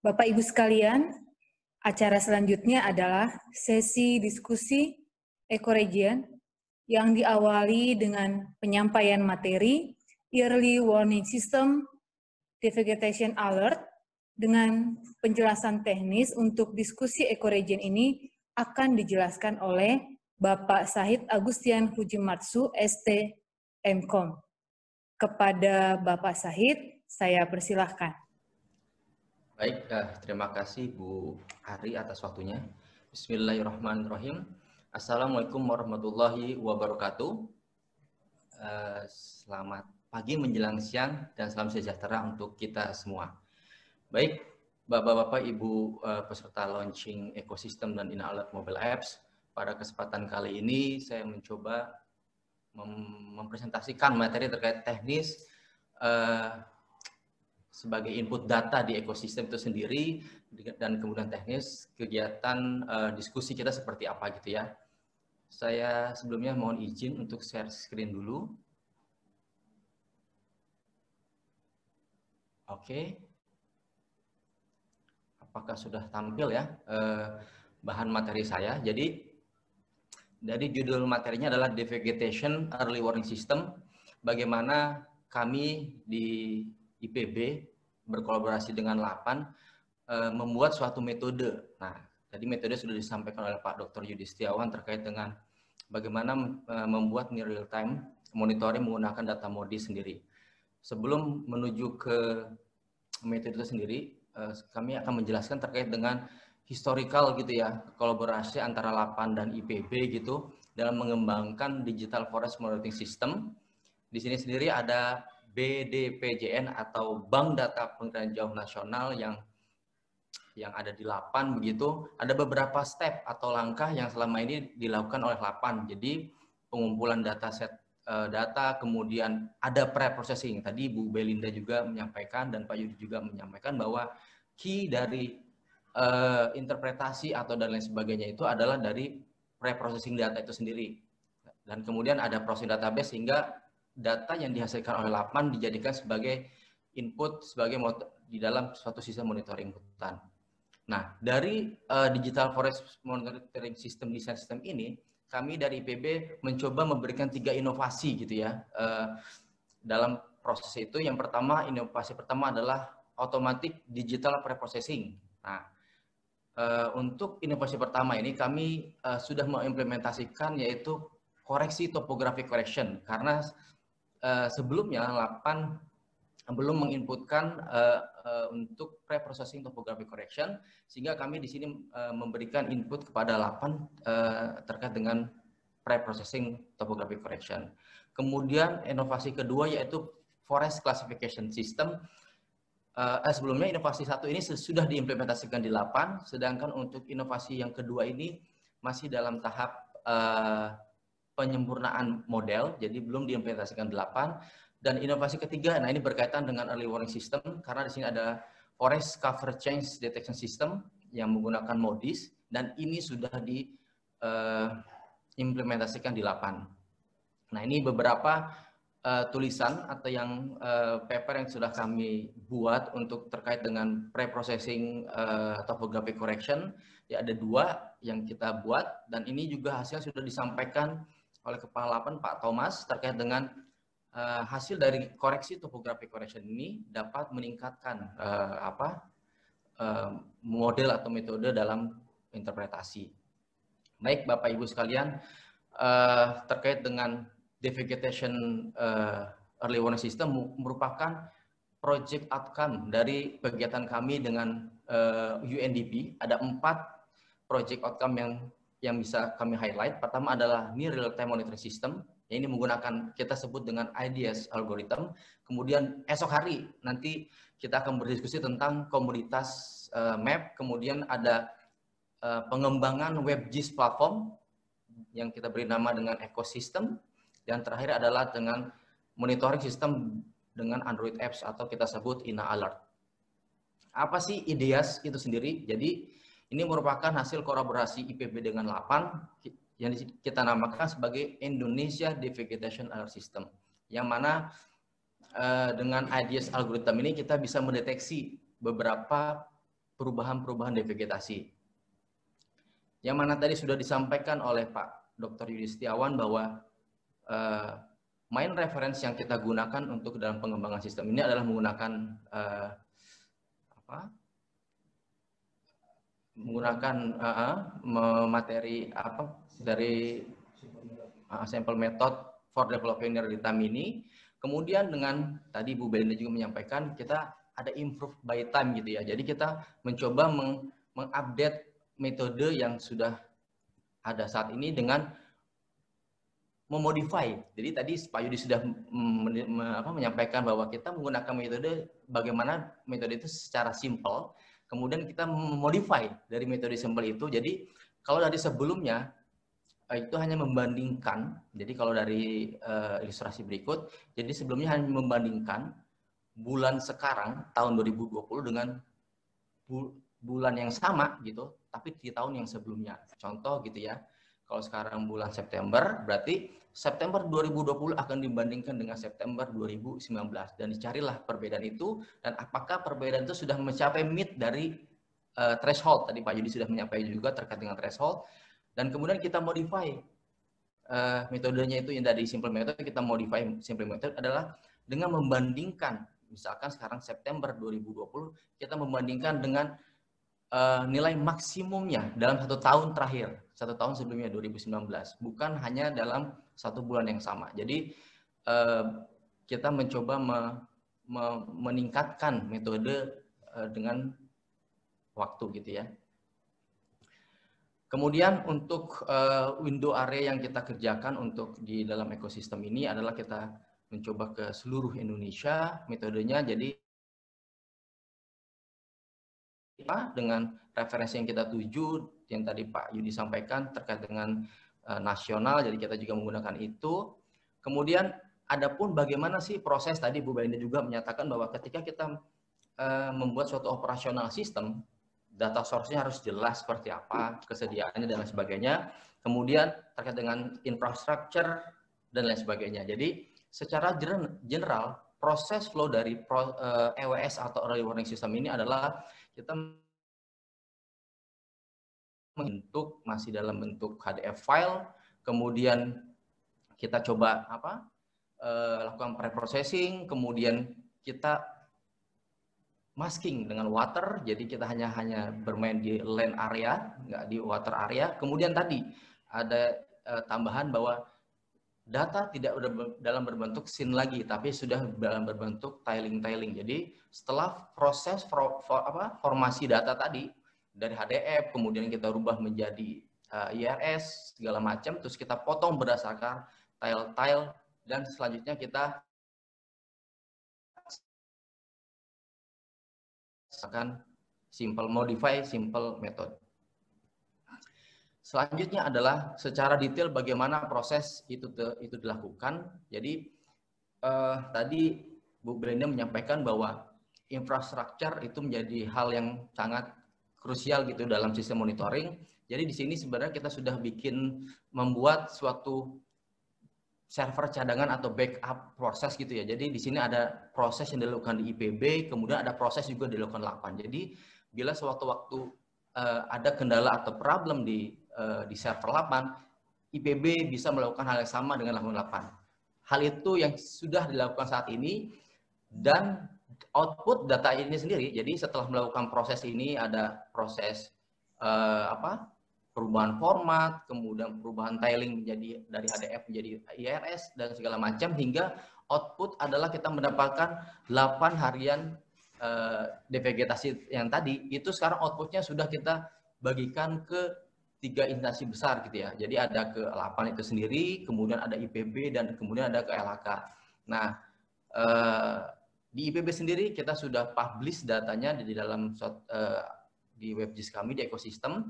Bapak Ibu sekalian, acara selanjutnya adalah sesi diskusi ekoregion yang diawali dengan penyampaian materi Early Warning System Devegetation Alert dengan penjelasan teknis untuk diskusi ekoregion ini akan dijelaskan oleh Bapak Sahid Agustian Fujimatsu, ST MKOM. Kepada Bapak Sahid, saya persilahkan. Baik, terima kasih Bu Ari atas waktunya. Bismillahirrahmanirrahim. Assalamualaikum warahmatullahi wabarakatuh. Selamat pagi menjelang siang dan salam sejahtera untuk kita semua. Baik, Bapak-Bapak, Ibu peserta launching ekosistem dan Ina Alert Mobile Apps, pada kesempatan kali ini saya mencoba mempresentasikan materi terkait teknis sebagai input data di ekosistem itu sendiri dan kemudian teknis kegiatan diskusi kita seperti apa gitu ya. Saya sebelumnya mohon izin untuk share screen dulu. Oke. Apakah sudah tampil ya bahan materi saya? Jadi dari judul materinya adalah Devegetation Early Warning System. Bagaimana kami di IPB berkolaborasi dengan LAPAN membuat suatu metode. Nah, tadi metode sudah disampaikan oleh Pak Dr. Yudi Setiawan terkait dengan bagaimana membuat near real time monitoring menggunakan data MODIS sendiri. Sebelum menuju ke metode itu sendiri, kami akan menjelaskan terkait dengan historical gitu ya, kolaborasi antara LAPAN dan IPB gitu dalam mengembangkan Digital Forest Monitoring System. Di sini sendiri ada BDPJN atau Bank Data Pengendalian Jauh Nasional yang ada di LAPAN begitu. Ada beberapa step atau langkah yang selama ini dilakukan oleh LAPAN. Jadi pengumpulan dataset data, kemudian ada pre-processing. Tadi Bu Belinda juga menyampaikan dan Pak Yudi juga menyampaikan bahwa key dari interpretasi atau dan lain sebagainya itu adalah dari pre-processing data itu sendiri. Dan kemudian ada processing database sehingga data yang dihasilkan oleh LAPAN dijadikan sebagai input sebagai di dalam suatu sistem monitoring hutan. Nah, dari Digital Forest Monitoring System Design System ini, kami dari IPB mencoba memberikan 3 inovasi gitu ya dalam proses itu. Yang pertama, inovasi pertama adalah Automatic Digital Preprocessing. Nah, untuk inovasi pertama ini kami sudah mengimplementasikan yaitu koreksi topographic correction karena sebelumnya LAPAN belum menginputkan untuk pre-processing topographic correction, sehingga kami di sini memberikan input kepada LAPAN terkait dengan pre-processing topographic correction. Kemudian inovasi kedua yaitu forest classification system. Sebelumnya inovasi satu ini sudah diimplementasikan di LAPAN, sedangkan untuk inovasi yang kedua ini masih dalam tahap penyempurnaan model, jadi belum diimplementasikan di LAPAN. Dan inovasi ketiga, nah ini berkaitan dengan early warning system, karena di sini ada forest cover change detection system yang menggunakan MODIS, dan ini sudah diimplementasikan di LAPAN. Nah ini beberapa tulisan atau yang paper yang sudah kami buat untuk terkait dengan pre-processing topographic correction. Ya ada 2 yang kita buat dan ini juga hasil sudah disampaikan oleh Kepala LAPAN Pak Thomas terkait dengan hasil dari koreksi topographic correction ini dapat meningkatkan model atau metode dalam interpretasi. Baik Bapak Ibu sekalian, terkait dengan Devegetation Early Warning System merupakan project outcome dari kegiatan kami dengan UNDP. Ada 4 project outcome yang bisa kami highlight. Pertama adalah Near Real Time Monitoring System. Yang ini menggunakan kita sebut dengan IDS algorithm. Kemudian esok hari nanti kita akan berdiskusi tentang komoditas map. Kemudian ada pengembangan WebGIS platform yang kita beri nama dengan ekosistem. Dan terakhir adalah dengan monitoring sistem dengan Android apps atau kita sebut Ina Alert. Apa sih IDEAS itu sendiri? Jadi ini merupakan hasil kolaborasi IPB dengan LAPAN yang kita namakan sebagai Indonesia Devegetation Alert System. Yang mana dengan IDEAS algorithm ini kita bisa mendeteksi beberapa perubahan-perubahan devegetasi. Yang mana tadi sudah disampaikan oleh Pak Dr. Yudi Setiawan bahwa main reference yang kita gunakan untuk dalam pengembangan sistem ini adalah menggunakan materi dari sampel method for developing data mini. Kemudian dengan tadi Bu Belinda juga menyampaikan kita ada improve by time gitu ya. Jadi kita mencoba mengupdate metode yang sudah ada saat ini dengan memodify. Jadi tadi Pak Yudi sudah menyampaikan bahwa kita menggunakan metode bagaimana metode itu secara simple, kemudian kita memodify dari metode simple itu. Jadi kalau dari sebelumnya itu hanya membandingkan. Jadi kalau dari ilustrasi berikut, jadi sebelumnya hanya membandingkan bulan sekarang tahun 2020 dengan bulan yang sama gitu, tapi di tahun yang sebelumnya. Contoh gitu ya. Kalau sekarang bulan September, berarti September 2020 akan dibandingkan dengan September 2019. Dan dicarilah perbedaan itu, dan apakah perbedaan itu sudah mencapai mid dari threshold. Tadi Pak Yudi sudah menyampaikan juga terkait dengan threshold. Dan kemudian kita modify metodenya itu yang dari simple method, kita modify simple method adalah dengan membandingkan, misalkan sekarang September 2020, kita membandingkan dengan nilai maksimumnya dalam 1 tahun terakhir, 1 tahun sebelumnya 2019, bukan hanya dalam 1 bulan yang sama. Jadi kita mencoba meningkatkan metode dengan waktu gitu ya. Kemudian untuk window area yang kita kerjakan untuk di dalam ekosistem ini adalah kita mencoba ke seluruh Indonesia metodenya. Jadi dengan referensi yang kita tuju, yang tadi Pak Yudi sampaikan terkait dengan nasional, jadi kita juga menggunakan itu. Kemudian adapun bagaimana sih proses, tadi Bu Belinda juga menyatakan bahwa ketika kita membuat suatu operasional sistem, data source-nya harus jelas seperti apa, kesediaannya dan lain sebagainya. Kemudian terkait dengan infrastructure dan lain sebagainya. Jadi secara general, proses flow dari EWS atau Early Warning System ini adalah kita masih dalam bentuk HDF file, kemudian kita coba lakukan preprocessing, kemudian kita masking dengan water, jadi kita hanya bermain di land area, nggak di water area. Kemudian tadi ada tambahan bahwa data tidak dalam berbentuk scene lagi, tapi sudah dalam berbentuk tiling. Jadi setelah proses formasi data tadi dari HDF, kemudian kita rubah menjadi IRS segala macam, terus kita potong berdasarkan tile, dan selanjutnya kita akan modify simple method. Selanjutnya adalah secara detail bagaimana proses itu dilakukan. Jadi tadi Bu Belinda menyampaikan bahwa infrastruktur itu menjadi hal yang sangat krusial gitu dalam sistem monitoring. Jadi di sini sebenarnya kita sudah membuat suatu server cadangan atau backup proses gitu ya. Jadi di sini ada proses yang dilakukan di IPB, kemudian ada proses juga dilakukan LAPAN. Jadi bila sewaktu-waktu ada kendala atau problem di server LAPAN, IPB bisa melakukan hal yang sama dengan LAPAN. Hal itu yang sudah dilakukan saat ini, dan output data ini sendiri. Jadi setelah melakukan proses ini ada proses perubahan format, kemudian perubahan tiling menjadi dari HDF menjadi IRS dan segala macam, hingga output adalah kita mendapatkan 8 harian devegetasi yang tadi. Itu sekarang outputnya sudah kita bagikan ke 3 instansi besar gitu ya. Jadi ada ke LAPAN itu sendiri, kemudian ada IPB, dan kemudian ada ke LHK. Nah, di IPB sendiri kita sudah publish datanya di dalam di WebGIS kami di ekosistem.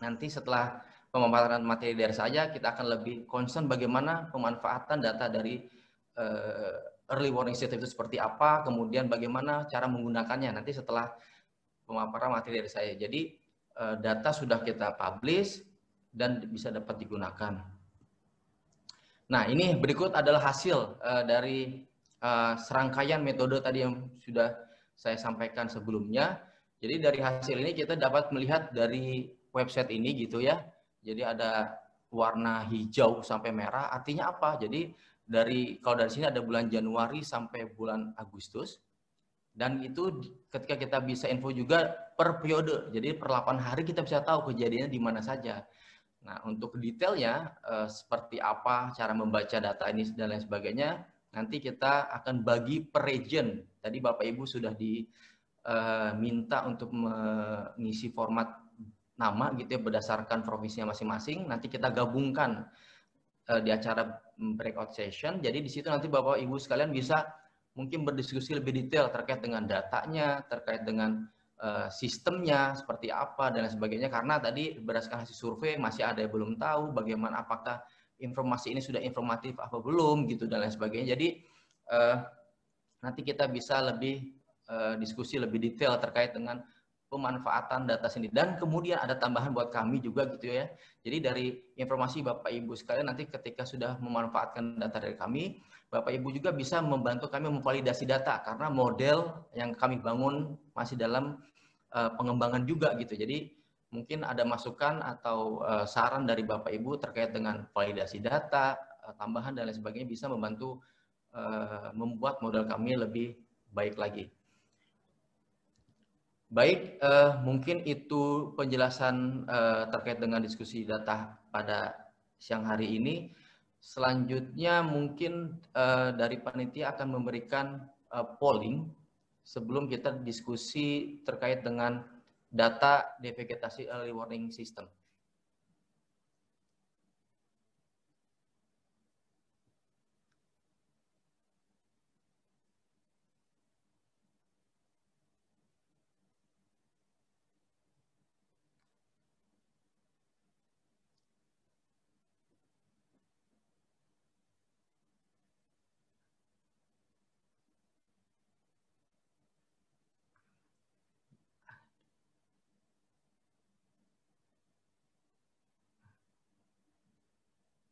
Nanti setelah pemaparan materi dari saya, kita akan lebih concern bagaimana pemanfaatan data dari early warning system itu seperti apa, kemudian bagaimana cara menggunakannya nanti setelah pemaparan materi dari saya. Jadi data sudah kita publish dan bisa dapat digunakan. Nah, ini berikut adalah hasil dari serangkaian metode tadi yang sudah saya sampaikan sebelumnya. Jadi dari hasil ini kita dapat melihat dari website ini gitu ya. Jadi ada warna hijau sampai merah, artinya apa? Jadi kalau dari sini ada bulan Januari sampai bulan Agustus. Dan itu ketika kita bisa info juga per periode. Jadi per 8 hari kita bisa tahu kejadiannya di mana saja. Nah, untuk detailnya seperti apa cara membaca data ini dan lain sebagainya, nanti kita akan bagi per region. Tadi Bapak Ibu sudah diminta untuk mengisi format nama gitu ya berdasarkan provinsinya masing-masing. Nanti kita gabungkan di acara breakout session. Jadi di situ nanti Bapak Ibu sekalian bisa mungkin berdiskusi lebih detail terkait dengan datanya, terkait dengan sistemnya seperti apa dan lain sebagainya, karena tadi berdasarkan hasil survei masih ada yang belum tahu bagaimana apakah informasi ini sudah informatif apa belum gitu dan lain sebagainya. Jadi nanti kita bisa lebih diskusi lebih detail terkait dengan pemanfaatan data sendiri. Dan kemudian ada tambahan buat kami juga gitu ya. Jadi dari informasi Bapak Ibu sekalian nanti ketika sudah memanfaatkan data dari kami, Bapak Ibu juga bisa membantu kami memvalidasi data karena model yang kami bangun masih dalam pengembangan juga gitu. Jadi mungkin ada masukan atau saran dari Bapak Ibu terkait dengan validasi data, tambahan dan lain sebagainya bisa membantu membuat model kami lebih baik lagi. Baik, mungkin itu penjelasan terkait dengan diskusi data pada siang hari ini. Selanjutnya mungkin dari panitia akan memberikan polling sebelum kita diskusi terkait dengan data devegetasi early warning system.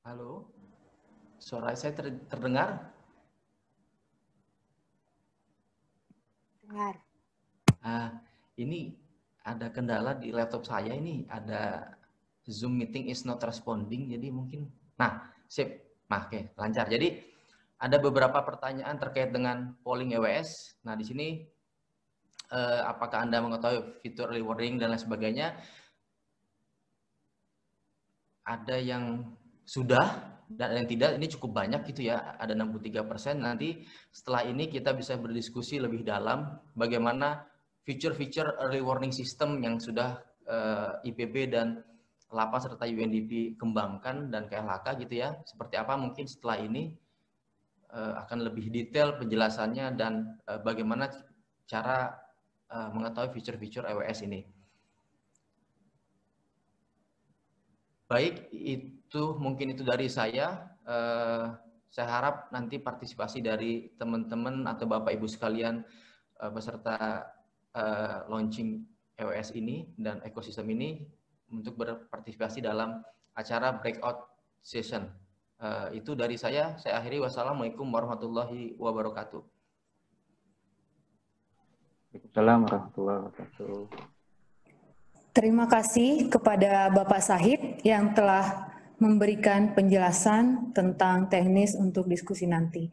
Halo, suara saya terdengar? Dengar. Ini ada kendala di laptop saya ini, ada Zoom meeting is not responding, jadi mungkin, nah, sip, nah, oke, lancar. Jadi ada beberapa pertanyaan terkait dengan polling EWS. Nah, di sini apakah Anda mengetahui fitur early warning dan lain sebagainya? Ada yang sudah dan ada yang tidak, ini cukup banyak gitu ya, ada 63%. Nanti setelah ini kita bisa berdiskusi lebih dalam bagaimana feature-feature early warning system yang sudah IPB dan LAPA serta UNDP kembangkan dan KLHK gitu ya. Seperti apa mungkin setelah ini akan lebih detail penjelasannya dan bagaimana cara mengetahui feature-feature EWS ini. Baik, mungkin itu dari saya. Saya harap nanti partisipasi dari teman-teman atau Bapak Ibu sekalian beserta launching EWS ini dan ekosistem ini untuk berpartisipasi dalam acara breakout session. Itu dari saya akhiri. Wassalamualaikum warahmatullahi wabarakatuh. Waalaikumsalam warahmatullahi wabarakatuh. Terima kasih kepada Bapak Sahid yang telah memberikan penjelasan tentang teknis untuk diskusi nanti.